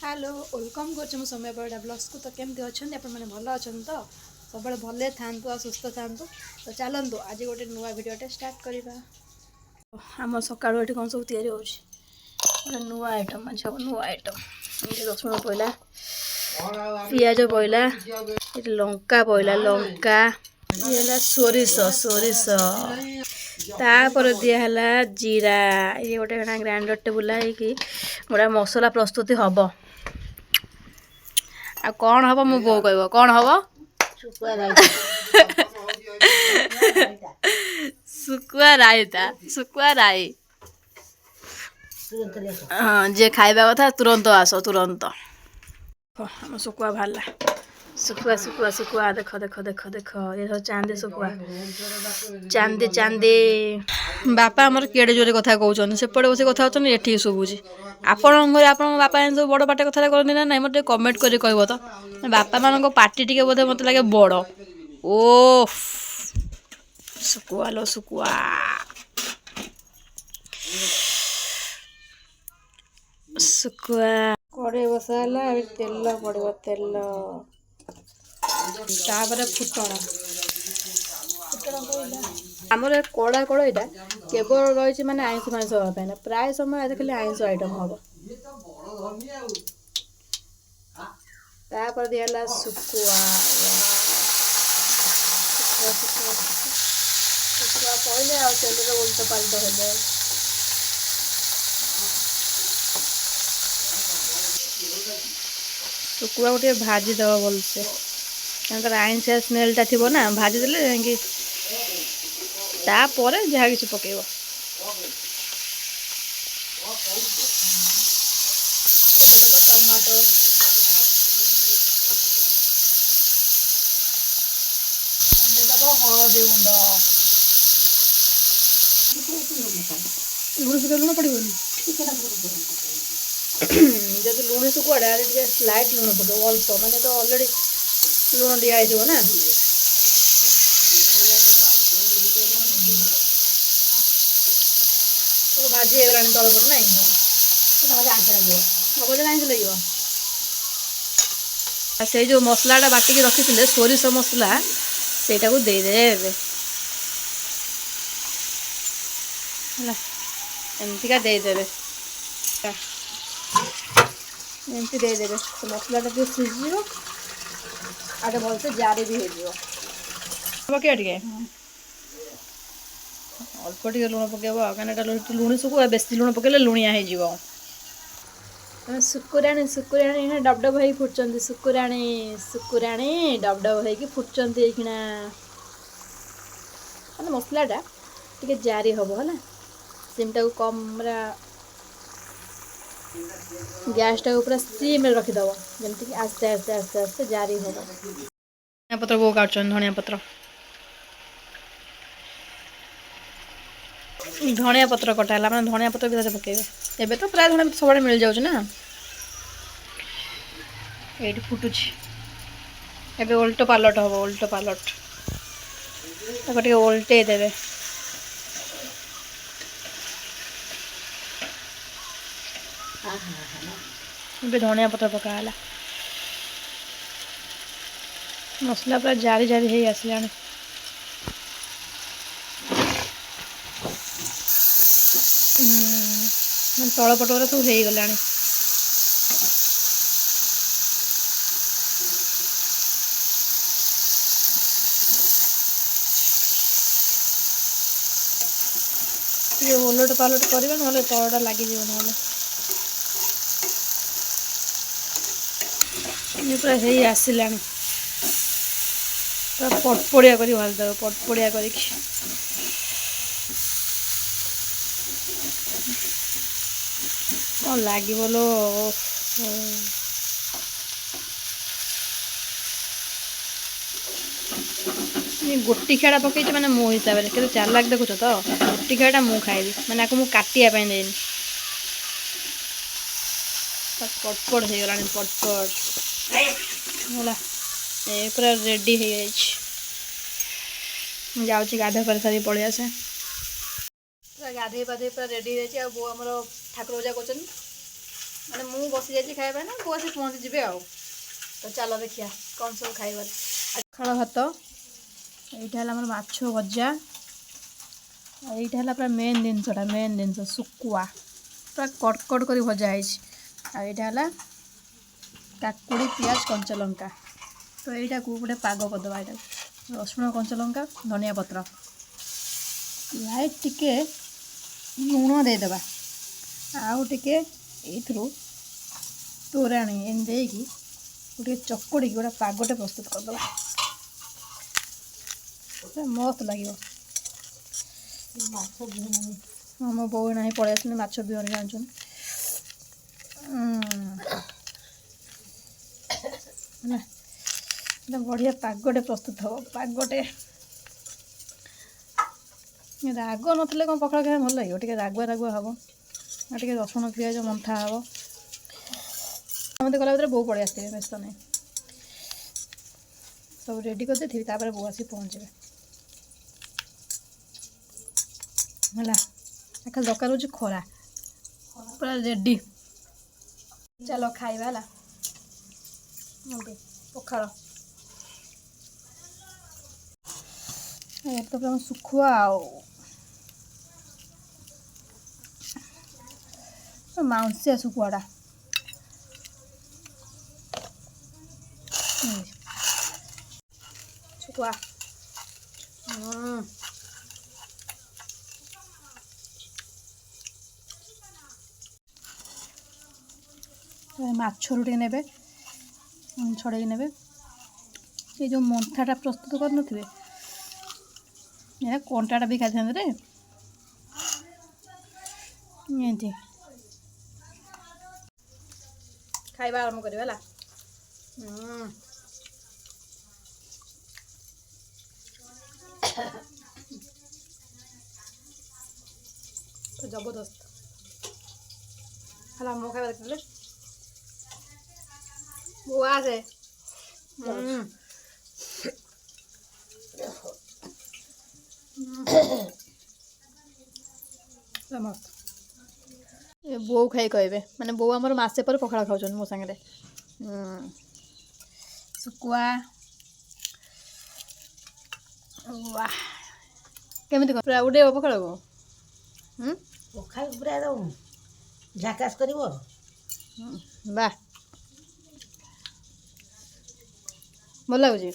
Hello welcome कर समय बड़ा ब्लग्स को तो केमती अच्छा मैंने भल अच्छा तो सब भले था सुस्थ था तो चलतु आज गोटे नुआ भिडटे स्टार्ट करवा आम सका कौन सब या नुआ आइटम आज नुआ आइटम रसुण पड़ा पिज पड़ा लंका पड़ा लंका ये सोरिष सोरिष तापर दिहला जीरा ये गोटे ग्राइंडर टे बुला गोटे मसला प्रस्तुति हम आ कौन हम मो बो कह कौन हम सुकुआ रायता सुकुआ राई हाँ जे खाइबा कथा तुरंत आस तुरंत आम सुकुआ बाहर सुकुआ सुकुआ सुकुआ देख देख देख देख ये सब चांदी सुकुआ चांदी चांदी बापा आमर केड़े जोरे कथा कहते सेपटे बस कथा होती ये शुभुची आपण घर आप बापा सब बड़ पाटे कथा करते ना ना मतलब कमेंट कर कह तो बापा मान पार्टी टी बोधे मत लगे बड़ ओ सुकुआ लो सुकुआ सुकुआ कड़े बसाला तेल पड़ो तेल तापर फुटण आमर कड़ा कड़ईटा केवल रही माने आइंस माइंस हाँपाई प्राय समय खाली आइंस आइटम हम तापर दिहला सुकुआ सुकुआ पड़े आ तेल उल्ट पाल्ट हो सुकुआ गोटे भाजीदेव भलसे आइंसिया स्मेलटा थी ना भाजीदे जाकि तापर जहाँ किसी पकेब टमाटो हलदी गुंड लुण सुखा लुण पड़ोनी जब लुणी सुकुआटा स्लाइट लुण पक अल्प माने तो अलरेडी लुण दिखाई ना भाजी होगा तलपट ना लगे से जो मसलाटा बाटिकी रखी सोरिष मसला सेटा को देदे एमतीका देदे एमती देदे मसलाटा जो सीझ आगे भलसे जारी भी हो पकड़ टे अल्प टे लुण पकेब कहीं लुणी सुकुआ बेसी लुण पकेले लुणिया हो सुकुराणी सुकुराणी डब डब हो फुटुंट सुकुराणी सुकुराणी डब डब हो फुटुंट मैंने मसलाटा टे जारी हम है सिमटा को कम गैस टाक पूरा सिम रखीदब जमीक आस्ते आस्ते आस्ते आस्ते जारी हम धनिया पत्र वो काट धनिया पत्र धनिया पत्र कटाला मैंने धनिया पत्र भी पकेबे एबे तो प्राय धनिया पत्र सब मिल जाऊँ ना ये फुटुची एबे उल्ट पालट हम उल्ट पालट टे उल्टे देवे एबे धनिया पत्र पकाला मसला पूरा जारी जारी हो आसला तल पटरा सब हो गला ओलट पालट करवा ना तलटा लग ये पूरा हो आसला पूरा पटपड़िया कर भाजदेव पटपड़िया कर कौन लगे बोलो गोटी खेड़ा पकई मैंने मो हिसाब से केते चालाक देखुच तो गोटी खेड़ा मु खाइबी मैंने आपको काटिया देनी पटपट हो गला पटपट है पूरा रेडी हो जाऊँगी गाधा कर सारी पलि आसे पूरा गाधे पाधे पूरा रेडी हो बो आमर ठाकुर पूजा कर ମାନେ ମୁଁ ବସି ଯାଇଛି ଖାଇବା ପାଇଁ ନା ବୋଉ ଆସି ପହଞ୍ଚି ଯିବେ ଆଉ। ତ ଚାଲ ଦେଖିବା କ'ଣ ସବୁ ଖାଇବା। ପଖାଳ ଭାତ, ଏଇଟା ହେଲା ଆମର ମାଛ ଭଜା, ଏଇଟା ହେଲା ପୁରା ମେନ୍ ଜିନିଷ ଶୁଖୁଆ ପୁରା କଡ଼କଡ଼ କରି ଭଜା ହେଇଛି। ଆଉ ଏଇଟା ହେଲା କାକୁଡ଼ି, ପିଆଜ, କଞ୍ଚା ଲଙ୍କା। ତ ଏଇଟାକୁ ଗୋଟେ ପାଗ କରିଦେବା। ଏଇଟାକୁ ରସୁଣ, କଞ୍ଚା ଲଙ୍କା, ଧନିଆ ପତ୍ର, ଲାଇଟ୍ ଟିକେ ଲୁଣ ଦେଇଦେବା, ଆଉ ଟିକେ ଏଇଥିରୁ ତୋରାଣି ଏମିତି ଦେଇକି ଟିକେ ଚକୁଡ଼ିକି ଗୋଟେ ପାଗଟେ ପ୍ରସ୍ତୁତ କରିଦେବା। ମସ୍ତ ଲାଗିବ। ହଁ ମୋ ବୋଉ ନାହିଁ ପଳେଇ ଆସିଛନ୍ତି, ମାଛ ବିହନ ଜାଣିଛନ୍ତି ହେଲା। ଗୋଟେ ବଢ଼ିଆ ପାଗଟେ ପ୍ରସ୍ତୁତ ହେବ। ପାଗଟେ ରାଗ ନଥିଲେ କ'ଣ ପଖାଳ ଖାଇବା ଭଲ ଲାଗିବ? ଟିକେ ରାଗୁଆ ହେବ, ଆଉ ଟିକେ ରସୁଣ ପିଆଜ ମନ୍ଥା ହେବ। ସମସ୍ତେ ଗଲା ଭିତରେ ବୋଉ ପଳେଇ ଆସିଥିବେ, ବ୍ୟସ୍ତ ନାହିଁ। ସବୁ ରେଡ଼ି କରିଦେଇଥିବି, ତାପରେ ବୋଉ ଆସିକି ପହଞ୍ଚିବେ ହେଲା। ଖାଲି ଦରକାର ହେଉଛି ଖରା, ପୁରା ରେଡ଼ି। ଚାଲ ଖାଇବା ହେଲା। ପଖାଳ ତ ପୁରା ଶୁଖୁଆ ଆଉ ମାଉଁସିଆ ଶୁଖୁଆଟା ଶୁଖୁଆ ମାଛରୁ ଟିକେ ନେବେ, ଛଡ଼େଇକି ନେବେ। ଏ ଯେଉଁ ମନ୍ଥାଟା ପ୍ରସ୍ତୁତ କରିନଥିବେ, ଏ କଣ୍ଟାଟା ବି ଖାଇଥାନ୍ତେ ରେ। ଏମିତି ଖାଇବା ଆରମ୍ଭ କରିବା ହେଲା। ଜବରଦସ୍ତ ହେଲା। ମୋ ଖାଇବା ଦେଖିଥିଲେ ବୋଉ ଆସେ। ଏ ବୋଉ ଖାଇ କହିବେ, ମାନେ ବୋଉ ଆମର ମାସେ ପରେ ପଖାଳ ଖାଉଛନ୍ତି ମୋ ସାଙ୍ଗରେ। ଶୁଖୁଆ ୱାଃ, କେମିତି କ'ଣ ପୁରା ଉଡ଼େଇବ ପଖାଳକୁ? ପଖାଳ ପୁରା ଝାକାସ୍ କରିବ। ବାଃ, ଭଲ ଲାଗୁଛି।